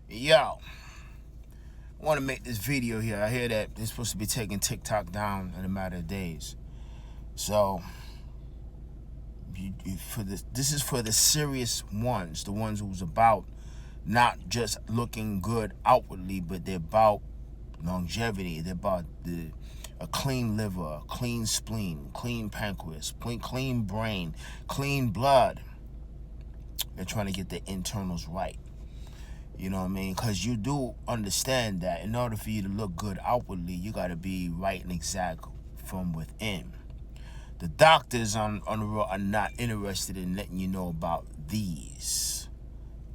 Yo, I want to make this video here. I hear that they're supposed to be taking TikTok down in a matter of days. So, this is for the serious ones, the ones who's about not just looking good outwardly, but they're about longevity. They're about a clean liver, a clean spleen, clean pancreas, clean brain, clean blood. They're trying to get the internals right. You know what I mean? Because you do understand that in order for you to look good outwardly, you got to be right and exact from within. The doctors on the road are not interested in letting you know about these.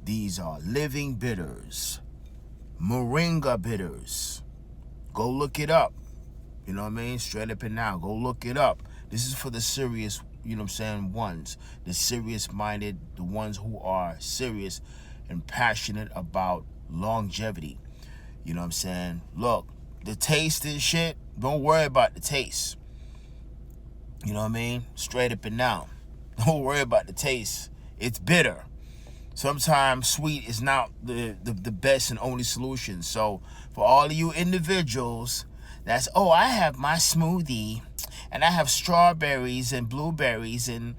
These are living bitters, Moringa bitters. Go look it up. You know what I mean? Straight up and now. Go look it up. This is for the serious, you know what I'm saying, ones. The serious-minded, the ones who are serious and passionate about longevity. You know what I'm saying? Look, the taste and shit, don't worry about the taste. You know what I mean? Straight up and down. Don't worry about the taste. It's bitter. Sometimes sweet is not the best and only solution. So for all of you individuals, that's, oh, I have my smoothie and I have strawberries and blueberries and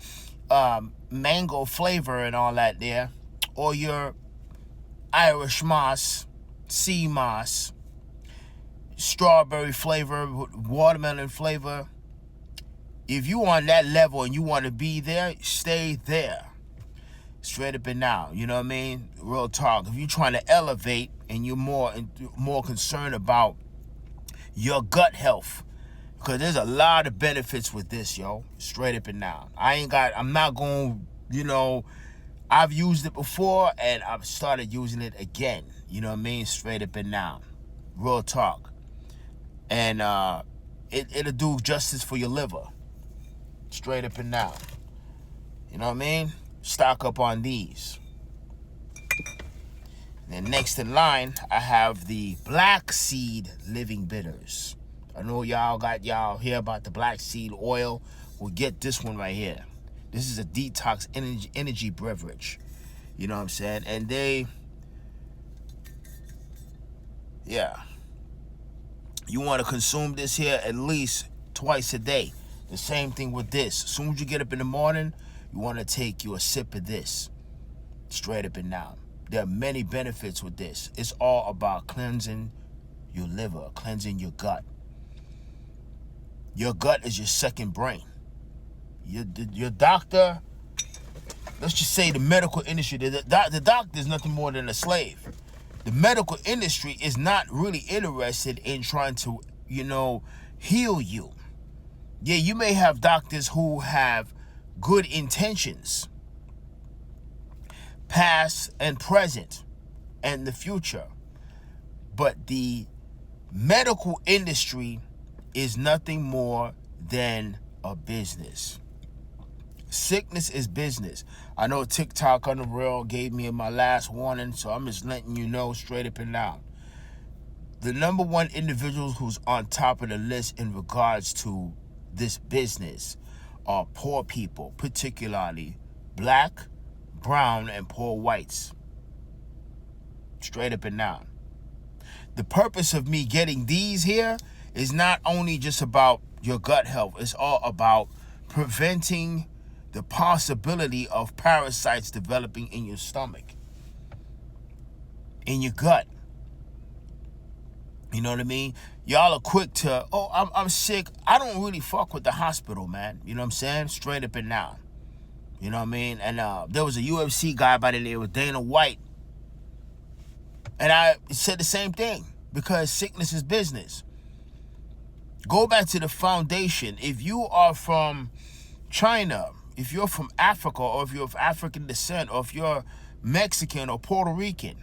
mango flavor and all that there. Or your Irish moss, sea moss, strawberry flavor, watermelon flavor. If you on that level and you want to be there, stay there. Straight up and down, you know what I mean? Real talk. If you're trying to elevate and you're more concerned about your gut health, because there's a lot of benefits with this, yo. Straight up and down. I'm not going, I've used it before and I've started using it again. You know what I mean? Straight up and down. Real talk. And it'll do justice for your liver. Straight up and down. You know what I mean? Stock up on these. Then next in line, I have the black seed living bitters. I know y'all hear about the black seed oil. Well, get this one right here. This is a detox energy beverage. You know what I'm saying? And you want to consume this here at least twice a day. The same thing with this. As soon as you get up in the morning, you want to take you a sip of this. Straight up and down. There are many benefits with this. It's all about cleansing your liver, cleansing your gut. Your gut is your second brain. Your doctor, let's just say the medical industry, the doctor is nothing more than a slave. The medical industry is not really interested in trying to, heal you. Yeah, you may have doctors who have good intentions, past and present, and the future. But the medical industry is nothing more than a business. Sickness is business. I know TikTok on the real gave me my last warning, so I'm just letting you know straight up and down. The number one individual who's on top of the list in regards to this business are poor people, particularly black, brown, and poor whites. Straight up and down. The purpose of me getting these here is not only just about your gut health. It's all about preventing the possibility of parasites developing in your stomach, in your gut. You know what I mean? Y'all are quick to, I'm sick. I don't really fuck with the hospital, man. You know what I'm saying? Straight up and down. You know what I mean? And there was a UFC guy by the name of Dana White. And I said the same thing, because sickness is business. Go back to the foundation. If you are from China, if you're from Africa, or if you're of African descent, or if you're Mexican or Puerto Rican,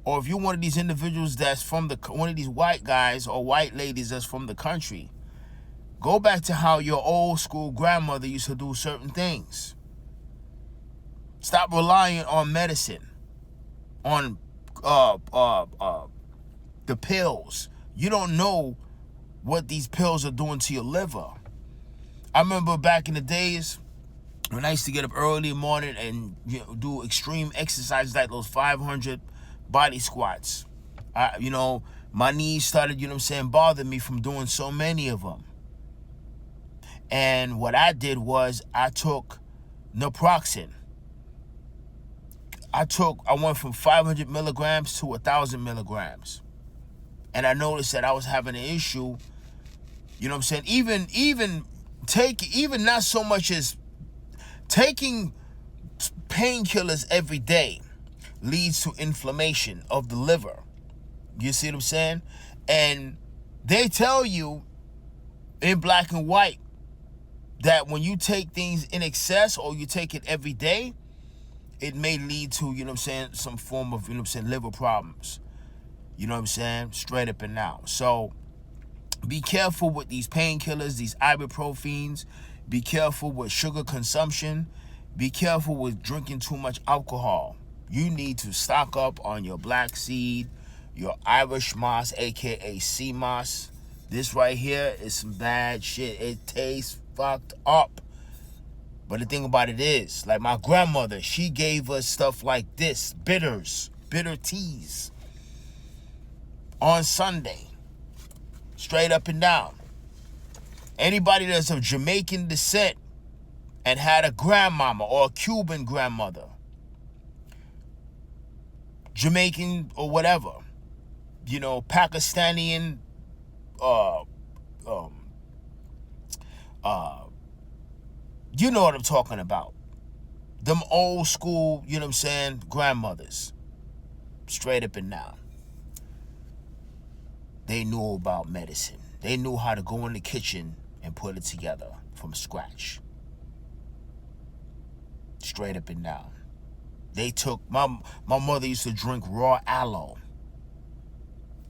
or if you're one of these individuals that's from one of these white guys or white ladies that's from the country, go back to how your old school grandmother used to do certain things. Stop relying on medicine, on the pills. You don't know what these pills are doing to your liver. I remember back in the days when I used to get up early in the morning and do extreme exercises like those 500 body squats. My knees started, bothering me from doing so many of them. And what I did was I took naproxen. I went from 500 milligrams to 1,000 milligrams. And I noticed that I was having an issue, even not so much as taking painkillers every day leads to inflammation of the liver. You see what I'm saying? And they tell you in black and white that when you take things in excess or you take it every day, it may lead to, some form of, liver problems. You know what I'm saying? Straight up and now. So be careful with these painkillers, these ibuprofens. Be careful with sugar consumption. Be careful with drinking too much alcohol. You need to stock up on your black seed, your Irish moss, aka sea moss. This right here is some bad shit. It tastes fucked up. But the thing about it is, like my grandmother, she gave us stuff like this, bitter teas on Sunday, straight up and down. Anybody that's of Jamaican descent and had a grandmama or a Cuban grandmother, Jamaican or whatever, Pakistani, you know what I'm talking about. Them old school, grandmothers. Straight up and down. They knew about medicine. They knew how to go in the kitchen and put it together from scratch. Straight up and down. They took, my mother used to drink raw aloe.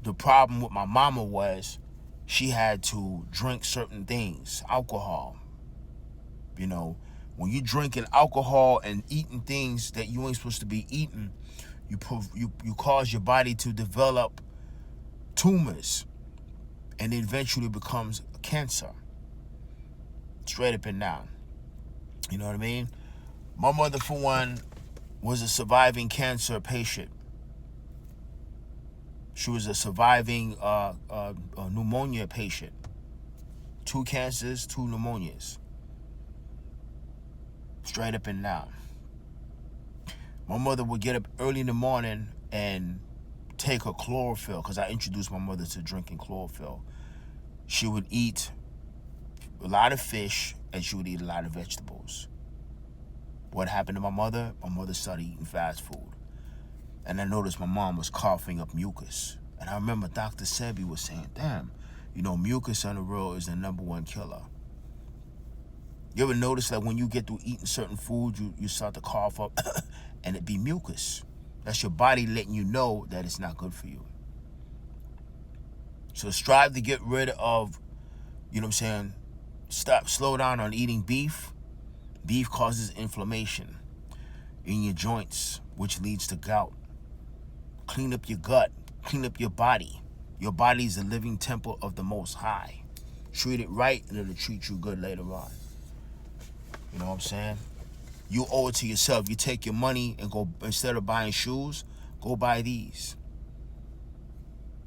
The problem with my mama was she had to drink certain things, alcohol. When you drinking alcohol and eating things that you ain't supposed to be eating, you cause your body to develop tumors, and it eventually becomes cancer. Straight up and down. You know what I mean? My mother, for one, was a surviving cancer patient. She was a surviving pneumonia patient. 2 cancers, 2 pneumonias. Straight up and down. My mother would get up early in the morning and take her chlorophyll, because I introduced my mother to drinking chlorophyll. She would eat a lot of fish and she would eat a lot of vegetables. What happened to my mother? My mother started eating fast food. And I noticed my mom was coughing up mucus. And I remember Dr. Sebi was saying, damn, mucus on the road is the #1 killer. You ever notice that when you get through eating certain foods, you start to cough up and it be mucus? That's your body letting you know that it's not good for you. So strive to get rid of, slow down on eating beef. Beef causes inflammation in your joints, which leads to gout. Clean up your gut. Clean up your body. Your body is a living temple of the Most High. Treat it right and it'll treat you good later on. You know what I'm saying? You owe it to yourself. You take your money and go, instead of buying shoes, go buy these.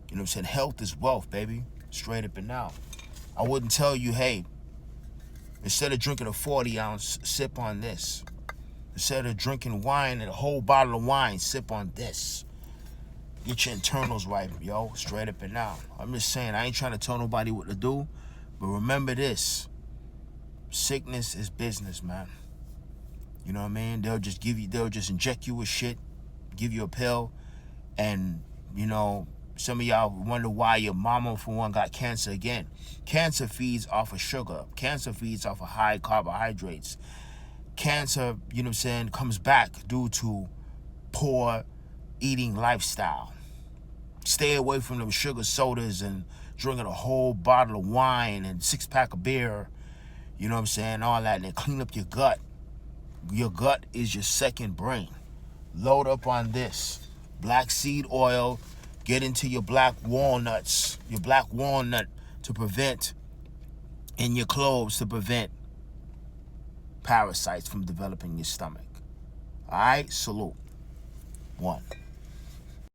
You know what I'm saying? Health is wealth, baby. Straight up and down. I wouldn't tell you, hey, instead of drinking a 40-ounce, sip on this. Instead of drinking wine and a whole bottle of wine, sip on this. Get your internals right, yo. Straight up and down. I'm just saying, I ain't trying to tell nobody what to do, but remember this. Sickness is business, man. You know what I mean? They'll just inject you with shit, give you a pill, and, some of y'all wonder why your mama, for one, got cancer again. Cancer feeds off of sugar. Cancer feeds off of high carbohydrates. Cancer, comes back due to poor eating lifestyle. Stay away from them sugar sodas and drinking a whole bottle of wine and 6-pack of beer. You know what I'm saying? All that. And then clean up your gut. Your gut is your second brain. Load up on this. Black seed oil. Get into your black walnuts. Your black walnut to prevent, in your cloves to prevent parasites from developing your stomach. All right? Salute. 1.